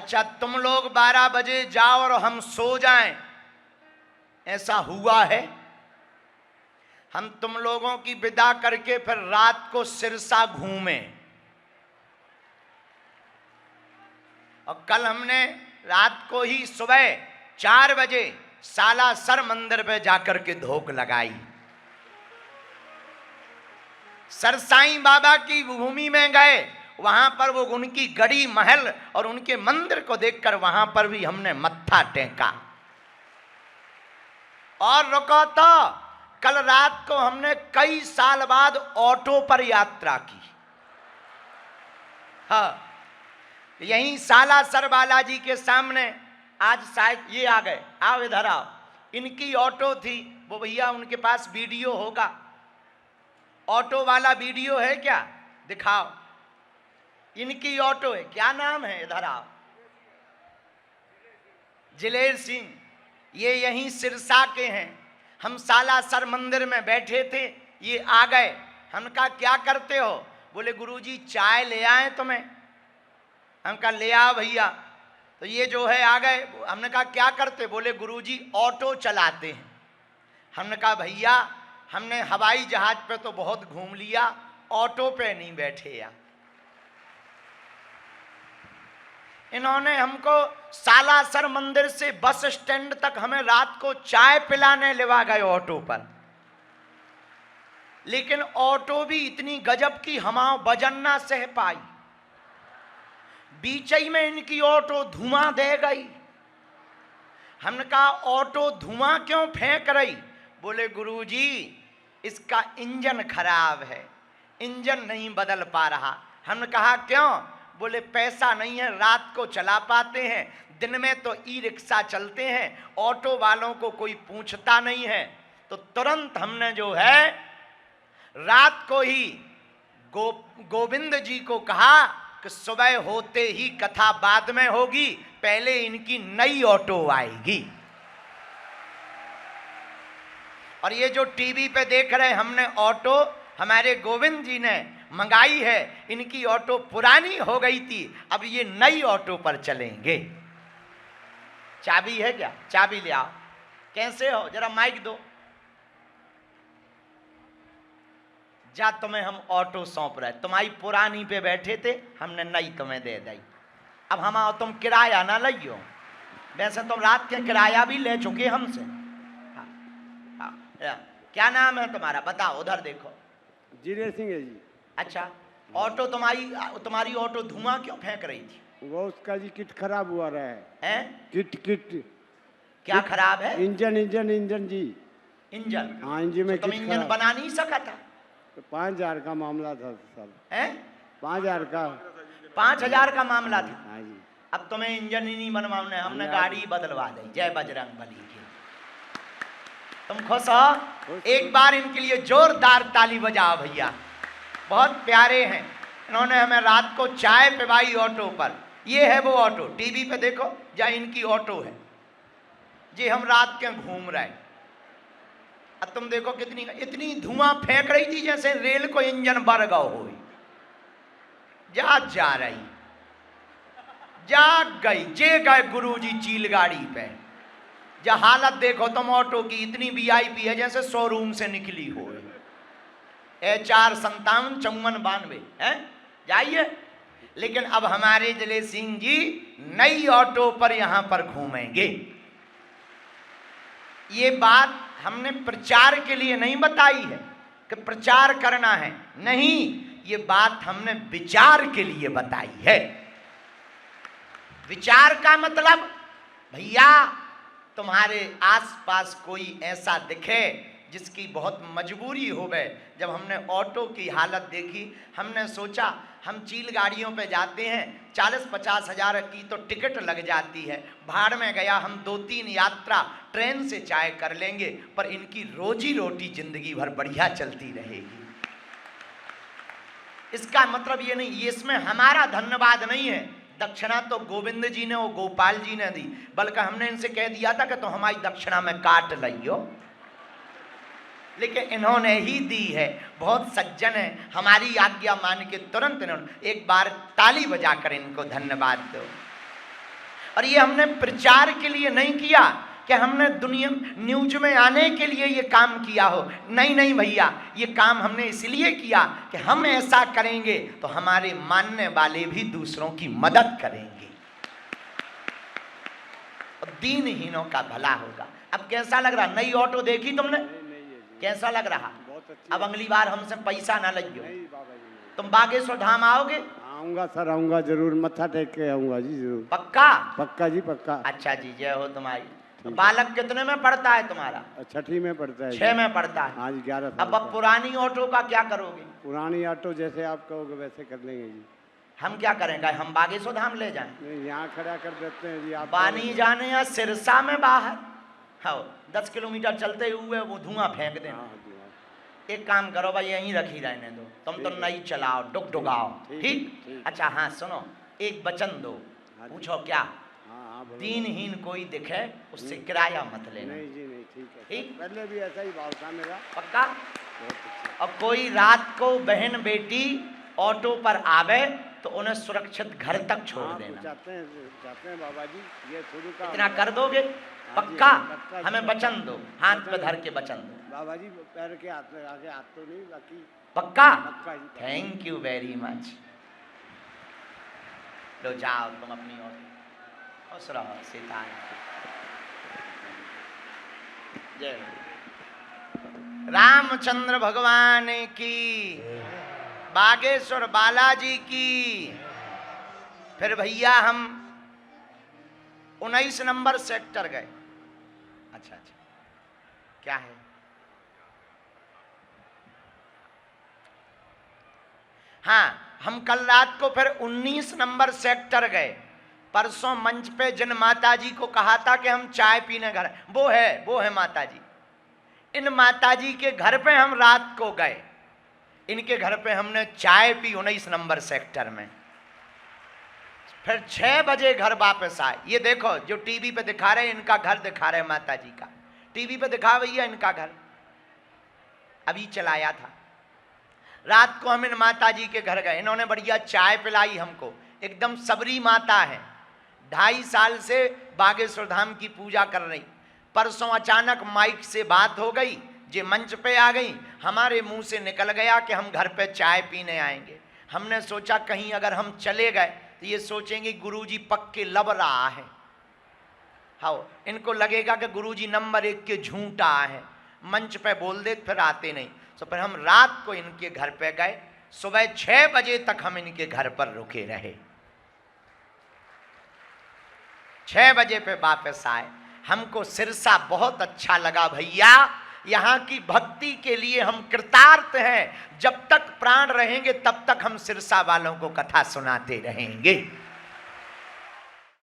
अच्छा तुम लोग 12 बजे जाओ और हम सो जाएं, ऐसा हुआ है? हम तुम लोगों की विदा करके फिर रात को सिरसा घूमे, और कल हमने रात को ही सुबह 4 बजे सालासर मंदिर पे जाकर के धोख लगाई। सरसाई बाबा की भूमि में गए, वहां पर वो उनकी गड़ी महल और उनके मंदिर को देखकर वहां पर भी हमने मत्था टेका और रुका था। कल रात को हमने कई साल बाद ऑटो पर यात्रा की। हाँ, यहीं सालासर बालाजी के सामने आज शायद ये आ गए, आओ इधर आओ। इनकी ऑटो थी, वो भैया उनके पास वीडियो होगा, ऑटो वाला वीडियो है क्या? दिखाओ। इनकी ऑटो है, क्या नाम है? इधर आओ। जिलेर सिंह, ये यहीं सिरसा के हैं। हम सालासर मंदिर में बैठे थे, ये आ गए। हम कहा क्या करते हो? बोले गुरुजी चाय ले आए तुम्हें। हम कहा ले आओ भैया। तो ये जो है आ गए। हमने कहा क्या करते? बोले गुरुजी ऑटो चलाते हैं। हमने कहा भैया हमने हवाई जहाज पे तो बहुत घूम लिया, ऑटो पे नहीं बैठे या। इन्होंने हमको सालासर मंदिर से बस स्टैंड तक हमें रात को चाय पिलाने लेवा गए ऑटो पर। लेकिन ऑटो भी इतनी गजब की हमाओ वजन ना सह पाई, बीच ही में इनकी ऑटो धुआं दे गई। हमने कहा ऑटो धुआं क्यों फेंक रही? बोले गुरुजी इसका इंजन खराब है, इंजन नहीं बदल पा रहा। हमने कहा क्यों? बोले पैसा नहीं है, रात को चला पाते हैं, दिन में तो ई रिक्शा चलते हैं, ऑटो वालों को कोई पूछता नहीं है। तो तुरंत हमने जो है रात को ही गोविंद जी को कहा कि सुबह होते ही कथा बाद में होगी, पहले इनकी नई ऑटो आएगी। और ये जो टीवी पे देख रहे हैं, हमने ऑटो हमारे गोविंद जी ने मंगाई है। इनकी ऑटो पुरानी हो गई थी, अब ये नई ऑटो पर चलेंगे। चाबी है क्या? चाबी ले आओ। कैसे हो? जरा माइक दो। जा तुम्हें हम ऑटो सौंप रहे, तुम्हारी पुरानी पे बैठे थे, हमने नई तुम्हें दे दी। अब हम आओ, तुम किराया ना लियो। वैसे तुम रात के किराया भी ले चुके हमसे। क्या नाम है तुम्हारा? बताओ, उधर देखो। जिलेर सिंह है जी। अच्छा, ऑटो तुम्हारी ऑटो धुआं क्यों फेंक रही थी? वो उसका जी किट खराब हुआ रहा है। किट क्या खराब है? इंजन जी। इंजन? हाँ, इंजन में तुम इंजन बना नहीं सका था? तो 5,000 का मामला था सर। है 5,000 का? 5,000 का मामला था। हाँ जी। अब तुम्हें इंजन ही नहीं बनवाने, हमने गाड़ी बदलवा दी। जय बजरंग बली की। तुम खुश हो? एक बार इनके लिए जोरदार ताली बजाओ भैया, बहुत प्यारे हैं। इन्होंने हमें रात को चाय पिवाई ऑटो पर। ये है वो ऑटो, टीवी पे देखो, जहाँ इनकी ऑटो है जी। हम रात के घूम रहे, अब तुम देखो कितनी इतनी धुआं फेंक रही थी जैसे रेल को इंजन बर गौ हो। जा रही, जाग गई, जे गए गुरुजी चील गाड़ी पे। जा हालत देखो तुम ऑटो की, इतनी वीआईपी है जैसे शोरूम से निकली हो। HR 575492 है, जाइए। लेकिन अब हमारे जिले सिंह जी नई ऑटो पर यहां पर घूमेंगे। ये बात हमने प्रचार के लिए नहीं बताई है कि प्रचार करना है, नहीं, ये बात हमने विचार के लिए बताई है। विचार का मतलब भैया तुम्हारे आसपास कोई ऐसा दिखे जिसकी बहुत मजबूरी हो गए। जब हमने ऑटो की हालत देखी, हमने सोचा हम चील गाड़ियों पे जाते हैं, 40-50 हज़ार की तो टिकट लग जाती है। भाड़ में गया, हम 2-3 यात्रा ट्रेन से चाय कर लेंगे, पर इनकी रोजी रोटी जिंदगी भर बढ़िया चलती रहेगी। इसका मतलब ये नहीं, ये इसमें हमारा धन्यवाद नहीं है। दक्षिणा तो गोविंद जी ने और गोपाल जी ने दी, बल्कि हमने इनसे कह दिया था कि तो हमारी दक्षिणा में काट लियो, लेकिन इन्होंने ही दी है। बहुत सज्जन है, हमारी आज्ञा मान के तुरंत इन्होंने। एक बार ताली बजाकर इनको धन्यवाद दो। और ये हमने प्रचार के लिए नहीं किया कि हमने दुनिया न्यूज में आने के लिए ये काम किया हो। नहीं नहीं भैया, ये काम हमने इसलिए किया कि हम ऐसा करेंगे तो हमारे मानने वाले भी दूसरों की मदद करेंगे और दीनहीनों का भला होगा। अब कैसा लग रहा? नई ऑटो देखी तुमने? कैसा लग रहा? अब अगली बार हमसे पैसा ना लगियो। तुम बागेश्वर धाम आओगे? आऊंगा सर, आऊंगा जरूर, मत्था टेक के आऊंगा जी जरूर। पक्का? पक्का जी पक्का। अच्छा जी, जय हो तुम्हारी। तो बालक कितने में पढ़ता है तुम्हारा? 6ठी में पढ़ता है। 6 में पढ़ता है। हाँ जी, 11 अब पुरानी ऑटो का क्या करोगे? पुरानी ऑटो जैसे आप कहोगे वैसे कर लेंगे जी। हम क्या करेंगे? हम बागेश्वर धाम ले जाएं? नहीं, यहाँ खड़ा कर देते हैं जी। आप बानी जाने या सिरसा में बाहर, हाँ 10 किलोमीटर चलते हुए वो धुआं फेंक देना। एक काम करो भाई, यहीं रखी रहने दो, तुम तो नहीं चलाओ, डुगडुगाओ। ठीक? अच्छा हाँ सुनो, एक वचन दो, पूछो क्या? दीनहीन कोई दिखे उससे किराया मत लेना। नहीं जी नहीं, ठीक है। ठीक? पहले भी ऐसा ही भाव था मेरा। पक्का? और कोई रात को बहन बेटी ऑटो पर आवे तो उन्हें सुरक्षित घर तक छोड़ देना। चाहते हैं बाबा जी, ये शुरू का इतना कर दोगे? पक्का? हमें वचन दो, हाथ पे धर के वचन दो। बाबा जी पैर के हाथ में आगे हाथ तो नहीं, बाकी पक्का? पक्का जी। Thank you very much. लो जाओ तुम अपनी ओर, खुश रहो, सीता जय। रामचंद्र भगवान की, बागेश्वर बालाजी की। फिर भैया हम 19 नंबर सेक्टर गए। अच्छा अच्छा, क्या है? हाँ, हम कल रात को फिर 19 नंबर सेक्टर गए। परसों मंच पे जिन माता जी को कहा था कि हम चाय पीने घर, वो है माता जी। इन माता जी के घर पे हम रात को गए। इनके घर पे हमने चाय पी 19 नंबर सेक्टर में। फिर 6 बजे घर वापस आए। ये देखो जो टीवी पे दिखा रहे हैं, इनका घर दिखा रहे हैं माता जी का। टीवी पे दिखा भैया इनका घर, अभी चलाया था। रात को हम इन माता जी के घर गए, इन्होंने बढ़िया चाय पिलाई हमको। एकदम सबरी माता है, 2.5 साल से बागेश्वर धाम की पूजा कर रही। परसों अचानक माइक से बात हो गई, जे मंच पे आ गई। हमारे मुंह से निकल गया कि हम घर पे चाय पीने आएंगे। हमने सोचा कहीं अगर हम चले गए तो ये सोचेंगे गुरुजी पक्के लब रहा है। हाँ, इनको लगेगा कि गुरुजी नंबर 1 के झूठा है, मंच पे बोल दे फिर आते नहीं। तो फिर हम रात को इनके घर पे गए। सुबह 6 बजे तक हम इनके घर पर रुके रहे। 6 बजे पे वापस आए। हमको सिरसा बहुत अच्छा लगा भैया। यहाँ की भक्ति के लिए हम कृतार्थ हैं। जब तक प्राण रहेंगे तब तक हम सिरसा वालों को कथा सुनाते रहेंगे।